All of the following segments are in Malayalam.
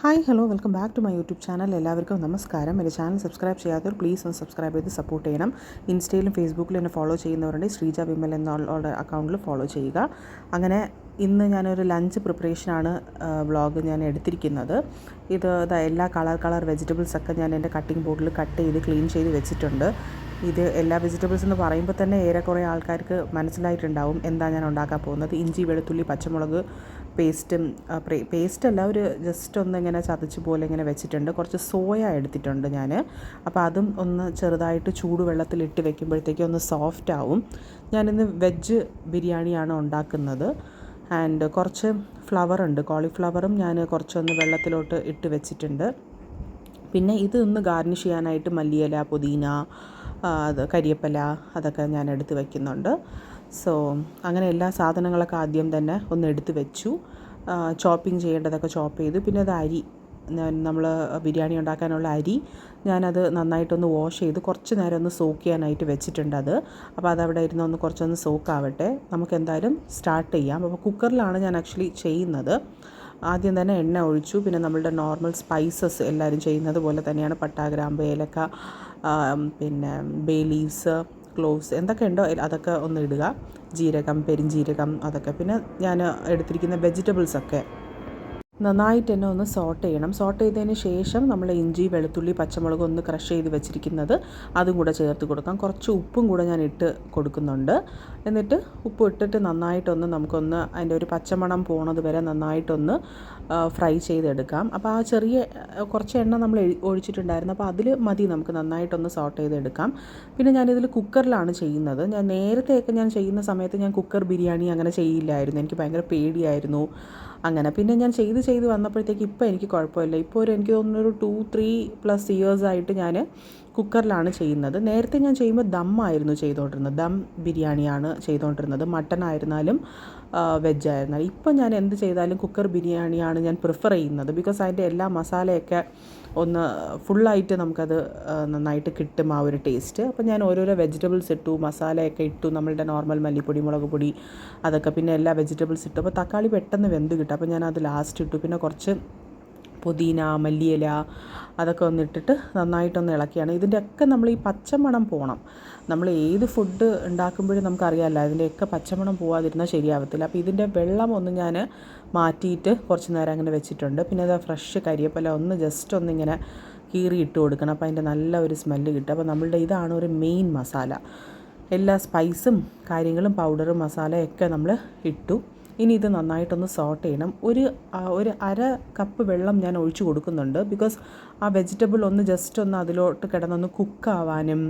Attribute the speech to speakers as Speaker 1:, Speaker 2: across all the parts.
Speaker 1: Hi hello welcome back to my YouTube channel. എല്ലാവർക്കും നമസ്കാരം. എൻ്റെ ചാനൽ സബ്സ്ക്രൈബ് ചെയ്യാത്തവർ പ്ലീസ് ഒന്ന് സബ്സ്ക്രൈബ് ചെയ്ത് സപ്പോർട്ട് ചെയ്യണം. ഇൻസ്റ്റയിലും ഫേസ്ബുക്കിലും എന്നെ ഫോളോ ചെയ്യുന്നവരുണ്ട്. ശ്രീജ വിമൽ എന്നുള്ള അക്കൗണ്ടിൽ ഫോളോ ചെയ്യുക. അങ്ങനെ ഇന്ന് ഞാനൊരു ലഞ്ച് പ്രിപ്പറേഷനാണ് വ്ളോഗ് ഞാൻ എടുത്തിരിക്കുന്നത്. ഇത് എല്ലാ കളർ വെജിറ്റബിൾസൊക്കെ ഞാൻ എൻ്റെ കട്ടിംഗ് ബോർഡിൽ കട്ട് ചെയ്ത് ക്ലീൻ ചെയ്ത് വെച്ചിട്ടുണ്ട്. ഇത് എല്ലാ വെജിറ്റബിൾസ് എന്ന് പറയുമ്പോൾ തന്നെ ഏറെക്കുറെ ആൾക്കാർക്ക് മനസ്സിലായിട്ടുണ്ടാവും എന്താ ഞാൻ ഉണ്ടാക്കാൻ പോകുന്നത്. ഇഞ്ചി, വെളുത്തുള്ളി, പച്ചമുളക് പേസ്റ്റല്ല, ഒരു ജസ്റ്റ് ഒന്ന് ഇങ്ങനെ ചതച്ച് പോലെ ഇങ്ങനെ വെച്ചിട്ടുണ്ട്. കുറച്ച് സോയ എടുത്തിട്ടുണ്ട് ഞാൻ. അപ്പോൾ അതും ഒന്ന് ചെറുതായിട്ട് ചൂടുവെള്ളത്തിലിട്ട് വെക്കുമ്പോഴത്തേക്കും ഒന്ന് സോഫ്റ്റ് ആവും. ഞാനിന്ന് വെജ് ബിരിയാണിയാണ് ഉണ്ടാക്കുന്നത്. ആൻഡ് കുറച്ച് ഫ്ലവർ ഉണ്ട്, കോളിഫ്ലവറും ഞാൻ കുറച്ചൊന്ന് വെള്ളത്തിലോട്ട് ഇട്ട് വെച്ചിട്ടുണ്ട്. പിന്നെ ഇത് ഒന്ന് ഗാർണിഷ് ചെയ്യാനായിട്ട് മല്ലിയില, പുതിന, കരിയേപ്പില അതൊക്കെ ഞാൻ എടുത്ത് വയ്ക്കുന്നുണ്ട്. സോ അങ്ങനെ എല്ലാ സാധനങ്ങളൊക്കെ ആദ്യം തന്നെ ഒന്ന് എടുത്ത് വെച്ചു. ചോപ്പിംഗ് ചെയ്യേണ്ടതൊക്കെ ചോപ്പ് ചെയ്തു. പിന്നെ അത് അരി, നമ്മൾ ബിരിയാണി ഉണ്ടാക്കാനുള്ള അരി ഞാനത് നന്നായിട്ടൊന്ന് വാഷ് ചെയ്ത് കുറച്ച് നേരം ഒന്ന് സോക്ക് ചെയ്യാനായിട്ട് വെച്ചിട്ടുണ്ട്. അപ്പോൾ അതവിടെ ഇരുന്ന് കുറച്ചൊന്ന് സോക്കാവട്ടെ. നമുക്ക് എന്തായാലും സ്റ്റാർട്ട് ചെയ്യാം. അപ്പോൾ കുക്കറിലാണ് ഞാൻ ആക്ച്വലി ചെയ്യുന്നത്. ആദ്യം തന്നെ എണ്ണ ഒഴിച്ചു. പിന്നെ നമ്മളുടെ നോർമൽ സ്പൈസസ് എല്ലാവരും ചെയ്യുന്നത് പോലെ തന്നെയാണ് പട്ട, ഗ്രാമ്പ്, ഏലക്ക, പിന്നെ ബേ ലീവ്സ്, ക്ലോവ്സ് എന്തൊക്കെ ഉണ്ടോ അതൊക്കെ ഒന്ന് ഇടുക. ജീരകം, പെരിഞ്ജീരകം അതൊക്കെ. പിന്നെ ഞാൻ എടുത്തിരിക്കുന്ന വെജിറ്റബിൾസൊക്കെ നന്നായിട്ട് തന്നെ ഒന്ന് സോട്ട് ചെയ്യണം. സോട്ട് ചെയ്തതിന് ശേഷം നമ്മൾ ഇഞ്ചി, വെളുത്തുള്ളി, പച്ചമുളക് ഒന്ന് ക്രഷ് ചെയ്ത് വെച്ചിരിക്കുന്നത് അതും കൂടെ ചേർത്ത് കൊടുക്കാം. കുറച്ച് ഉപ്പും കൂടെ ഞാൻ ഇട്ട് കൊടുക്കുന്നുണ്ട്. എന്നിട്ട് ഉപ്പ് ഇട്ടിട്ട് നന്നായിട്ടൊന്ന് നമുക്കൊന്ന് അതിൻ്റെ ഒരു പച്ചമണം പോണത് വരെ നന്നായിട്ടൊന്ന് ഫ്രൈ ചെയ്തെടുക്കാം. അപ്പോൾ ആ കുറച്ച് എണ്ണ നമ്മൾ ഒഴിച്ചിട്ടുണ്ടായിരുന്നു. അപ്പോൾ അതിൽ മതി നമുക്ക് നന്നായിട്ടൊന്ന് സോട്ട് ചെയ്തെടുക്കാം. പിന്നെ ഞാനിതിൽ കുക്കറിലാണ് ചെയ്യുന്നത്. ഞാൻ നേരത്തെയൊക്കെ ഞാൻ ചെയ്യുന്ന സമയത്ത് ഞാൻ കുക്കർ ബിരിയാണി അങ്ങനെ ചെയ്യില്ലായിരുന്നു. എനിക്ക് ഭയങ്കര പേടിയായിരുന്നു. അങ്ങനെ പിന്നെ ഞാൻ ചെയ്ത് വന്നപ്പോഴത്തേക്ക് ഇപ്പോൾ എനിക്ക് കുഴപ്പമില്ല. ഇപ്പോൾ എനിക്ക് തോന്നുന്നു ഒരു 2-3+ ഇയേഴ്സായിട്ട് ഞാൻ കുക്കറിലാണ് ചെയ്യുന്നത്. നേരത്തെ ഞാൻ ചെയ്യുമ്പോൾ ദമ്മായിരുന്നു ചെയ്തുകൊണ്ടിരുന്നത്. ദം ബിരിയാണിയാണ് ചെയ്തുകൊണ്ടിരുന്നത്. മട്ടൺ ആയിരുന്നാലും വെജ് ആയിരുന്നാലും. ഇപ്പം ഞാൻ എന്ത് ചെയ്താലും കുക്കർ ബിരിയാണിയാണ് ഞാൻ പ്രിഫർ ചെയ്യുന്നത്. ബിക്കോസ് അതിൻ്റെ എല്ലാ മസാലയൊക്കെ ഒന്ന് ഫുള്ളായിട്ട് നമുക്കത് നന്നായിട്ട് കിട്ടും ആ ഒരു ടേസ്റ്റ്. അപ്പോൾ ഞാൻ ഓരോരോ വെജിറ്റബിൾസ് ഇട്ടു, മസാലയൊക്കെ ഇട്ടു, നമ്മളുടെ നോർമൽ മല്ലിപ്പൊടി, മുളക് പൊടി അതൊക്കെ, പിന്നെ എല്ലാ വെജിറ്റബിൾസ് ഇട്ടു. അപ്പോൾ തക്കാളി പെട്ടെന്ന് വെന്ത് കിട്ടും. അപ്പോൾ ഞാനത് ലാസ്റ്റ് ഇട്ടു. പിന്നെ കുറച്ച് പുതിന, മല്ലിയില അതൊക്കെ ഒന്നിട്ടിട്ട് നന്നായിട്ടൊന്ന് ഇളക്കിയാണ്. ഇതിൻ്റെയൊക്കെ നമ്മൾ ഈ പച്ചമണം പോകണം. നമ്മൾ ഏത് ഫുഡ് ഉണ്ടാക്കുമ്പോഴും നമുക്കറിയാമല്ലോ അതിൻ്റെയൊക്കെ പച്ചമണം പോവാതിരുന്നാൽ ശരിയാവത്തില്ല. അപ്പോൾ ഇതിൻ്റെ വെള്ളം ഒന്ന് ഞാൻ മാറ്റിയിട്ട് കുറച്ച് നേരം അങ്ങനെ വെച്ചിട്ടുണ്ട്. പിന്നെ അത് ഫ്രഷ് കരിയേപ്പില ഒന്ന് ജസ്റ്റ് ഒന്നിങ്ങനെ കീറി ഇട്ട് കൊടുക്കണം. അപ്പോൾ അതിൻ്റെ നല്ല ഒരു സ്മെല്ല് കിട്ടും. അപ്പോൾ നമ്മളുടെ ഇതാണ് ഒരു മെയിൻ മസാല. എല്ലാ സ്പൈസും കാര്യങ്ങളും പൗഡറും മസാലയൊക്കെ നമ്മൾ ഇട്ടു. ഇനി ഇത് നന്നായിട്ടൊന്ന് സോട്ട് ചെയ്യണം. ഒരു അര കപ്പ് വെള്ളം ഞാൻ ഒഴിച്ചു കൊടുക്കുന്നുണ്ട്. ബിക്കോസ് ആ വെജിറ്റബിൾ ഒന്ന് ജസ്റ്റ് ഒന്ന് അതിലോട്ട് കിടന്നൊന്ന് കുക്കാവാനും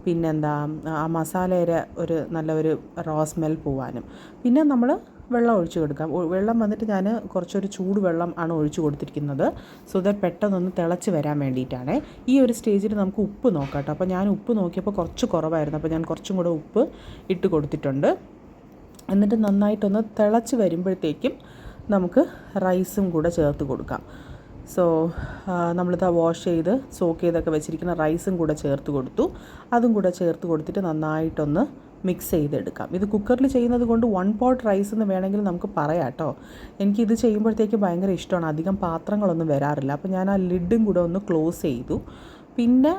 Speaker 1: പിന്നെന്താ ആ മസാലയുടെ ഒരു നല്ലൊരു റോ സ്മെൽ പോവാനും. പിന്നെ നമ്മൾ വെള്ളം ഒഴിച്ച് കൊടുക്കാം. വെള്ളം വന്നിട്ട് ഞാൻ കുറച്ചൊരു ചൂട് വെള്ളം ആണ് ഒഴിച്ച് കൊടുത്തിരിക്കുന്നത്. സോ ദാറ്റ് പെട്ടെന്നൊന്ന് തിളച്ച് വരാൻ വേണ്ടിയിട്ടാണ്. ഈ ഒരു സ്റ്റേജിൽ നമുക്ക് ഉപ്പ് നോക്കാം കേട്ടോ. അപ്പോൾ ഞാൻ ഉപ്പ് നോക്കിയപ്പോൾ കുറച്ച് കുറവായിരുന്നു. അപ്പോൾ ഞാൻ കുറച്ചും കൂടെ ഉപ്പ് ഇട്ട് കൊടുത്തിട്ടുണ്ട്. എന്നിട്ട് നന്നായിട്ടൊന്ന് തിളച്ച് വരുമ്പോഴത്തേക്കും നമുക്ക് റൈസും കൂടെ ചേർത്ത് കൊടുക്കാം. സോ നമ്മളിത് വാഷ് ചെയ്ത് സോക്ക് ചെയ്തൊക്കെ വെച്ചിരിക്കുന്ന റൈസും കൂടെ ചേർത്ത് കൊടുത്തു. അതും കൂടെ ചേർത്ത് കൊടുത്തിട്ട് നന്നായിട്ടൊന്ന് മിക്സ് ചെയ്തെടുക്കാം. ഇത് കുക്കറിൽ ചെയ്യുന്നത് കൊണ്ട് 1 പോട്ട് റൈസ് എന്ന് വേണമെങ്കിൽ നമുക്ക് പറയാം കേട്ടോ. എനിക്കിത് ചെയ്യുമ്പോഴത്തേക്ക് ഭയങ്കര ഇഷ്ടമാണ്. അധികം പാത്രങ്ങളൊന്നും വരാറില്ല. അപ്പോൾ ഞാൻ ആ ലിഡും കൂടെ ഒന്ന് ക്ലോസ് ചെയ്തു. പിന്നെ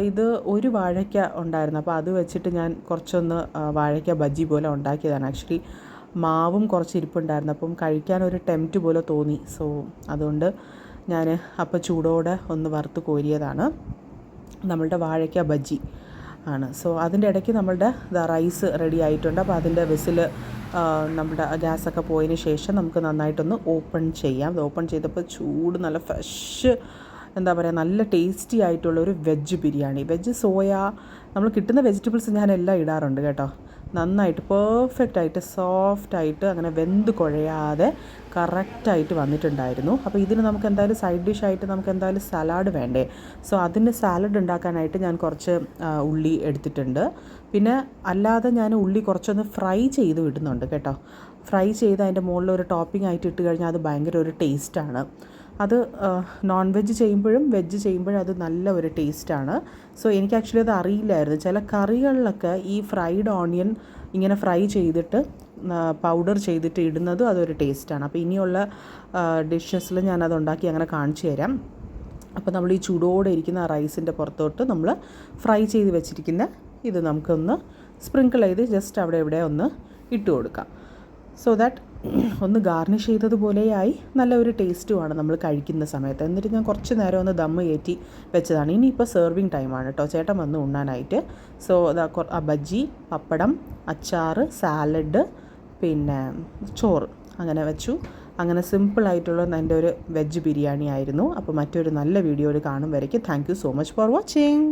Speaker 1: ഇത് ഒരു വാഴയ്ക്ക ഉണ്ടായിരുന്നു. അപ്പോൾ അത് വെച്ചിട്ട് ഞാൻ കുറച്ചൊന്ന് വാഴയ്ക്ക ബജ്ജി പോലെ ഉണ്ടാക്കിയതാണ്. ആക്ച്വലി മാവും കുറച്ച് ഇരിപ്പുണ്ടായിരുന്നു. അപ്പം കഴിക്കാനൊരു ടെംപ്റ്റ് പോലെ തോന്നി. സോ അതുകൊണ്ട് ഞാൻ അപ്പോൾ ചൂടോടെ ഒന്ന് വറുത്ത് കോരിയതാണ്. നമ്മളുടെ വാഴയ്ക്ക ബജ്ജി ആണ്. സോ അതിൻ്റെ ഇടയ്ക്ക് നമ്മളുടെ റൈസ് റെഡി ആയിട്ടുണ്ട്. അപ്പോൾ അതിൻ്റെ വിസിൽ നമ്മുടെ ഗ്യാസൊക്കെ പോയതിന് ശേഷം നമുക്ക് നന്നായിട്ടൊന്ന് ഓപ്പൺ ചെയ്യാം. അത് ഓപ്പൺ ചെയ്തപ്പോൾ ചൂട് നല്ല ഫ്രഷ് എന്താ പറയുക നല്ല ടേസ്റ്റി ആയിട്ടുള്ള ഒരു വെജ് ബിരിയാണി. വെജ് സോയ നമ്മൾ കിട്ടുന്ന വെജിറ്റബിൾസ് ഞാൻ എല്ലാം ഇടാറുണ്ട് കേട്ടോ. നന്നായിട്ട് പെർഫെക്റ്റായിട്ട് സോഫ്റ്റായിട്ട് അങ്ങനെ വെന്ത് കുഴയാതെ കറക്റ്റായിട്ട് വന്നിട്ടുണ്ടായിരുന്നു. അപ്പോൾ ഇതിന് നമുക്ക് എന്തായാലും സൈഡ് ഡിഷായിട്ട് നമുക്ക് എന്തായാലും സലാഡ് വേണ്ടേ. സോ അതിന് സാലഡ് ഉണ്ടാക്കാനായിട്ട് ഞാൻ കുറച്ച് ഉള്ളി എടുത്തിട്ടുണ്ട്. പിന്നെ അല്ലാതെ ഞാൻ ഉള്ളി കുറച്ചൊന്ന് ഫ്രൈ ചെയ്ത് ഇടുന്നുണ്ട് കേട്ടോ. ഫ്രൈ ചെയ്ത് അതിൻ്റെ മുകളിൽ ഒരു ടോപ്പിംഗ് ആയിട്ട് ഇട്ട് കഴിഞ്ഞാൽ അത് ഭയങ്കര ഒരു ടേസ്റ്റാണ്. അത് നോൺ വെജ് ചെയ്യുമ്പോഴും വെജ് ചെയ്യുമ്പോഴും അത് നല്ല ഒരു ടേസ്റ്റാണ്. സോ എനിക്ക് ആക്ച്വലി അത് അറിയില്ലായിരുന്നു. ചില കറികളിലൊക്കെ ഈ ഫ്രൈഡ് ഓണിയൻ ഇങ്ങനെ ഫ്രൈ ചെയ്തിട്ട് പൗഡർ ചെയ്തിട്ട് ഇടുന്നതും അതൊരു ടേസ്റ്റാണ്. അപ്പോൾ ഇനിയുള്ള ഡിഷസിൽ ഞാനത് ഉണ്ടാക്കി അങ്ങനെ കാണിച്ചു തരാം. അപ്പോൾ നമ്മൾ ഈ ചൂടോടെ ഇരിക്കുന്ന ആ റൈസിൻ്റെ പുറത്തോട്ട് നമ്മൾ ഫ്രൈ ചെയ്ത് വെച്ചിരിക്കുന്ന ഇത് നമുക്കൊന്ന് സ്പ്രിങ്കിൾ ചെയ്ത് ജസ്റ്റ് അവിടെ ഇവിടെ ഒന്ന് ഇട്ട് കൊടുക്കാം. സോ ദാറ്റ് ഒന്ന് ഗാർണിഷ് ചെയ്തതുപോലെയായി നല്ല ഒരു ടേസ്റ്റുമാണ് നമ്മൾ കഴിക്കുന്ന സമയത്ത്. എന്നിട്ട് ഞാൻ കുറച്ച് നേരം ഒന്ന് ദമ്മ് കയറ്റി വെച്ചതാണ്. ഇനിയിപ്പോൾ സെർവിങ് ടൈമാണ് കേട്ടോ, ചേട്ടൻ വന്ന് ഉണ്ണാനായിട്ട്. സോ ബജ്ജി, പപ്പടം, അച്ചാറ്, സാലഡ്, പിന്നെ ചോറ് അങ്ങനെ വെച്ചു. അങ്ങനെ സിമ്പിളായിട്ടുള്ള എൻ്റെ ഒരു വെജ് ബിരിയാണി ആയിരുന്നു. അപ്പോൾ മറ്റൊരു നല്ല വീഡിയോയിൽ കാണും വരയ്ക്ക് thank you so much for watching.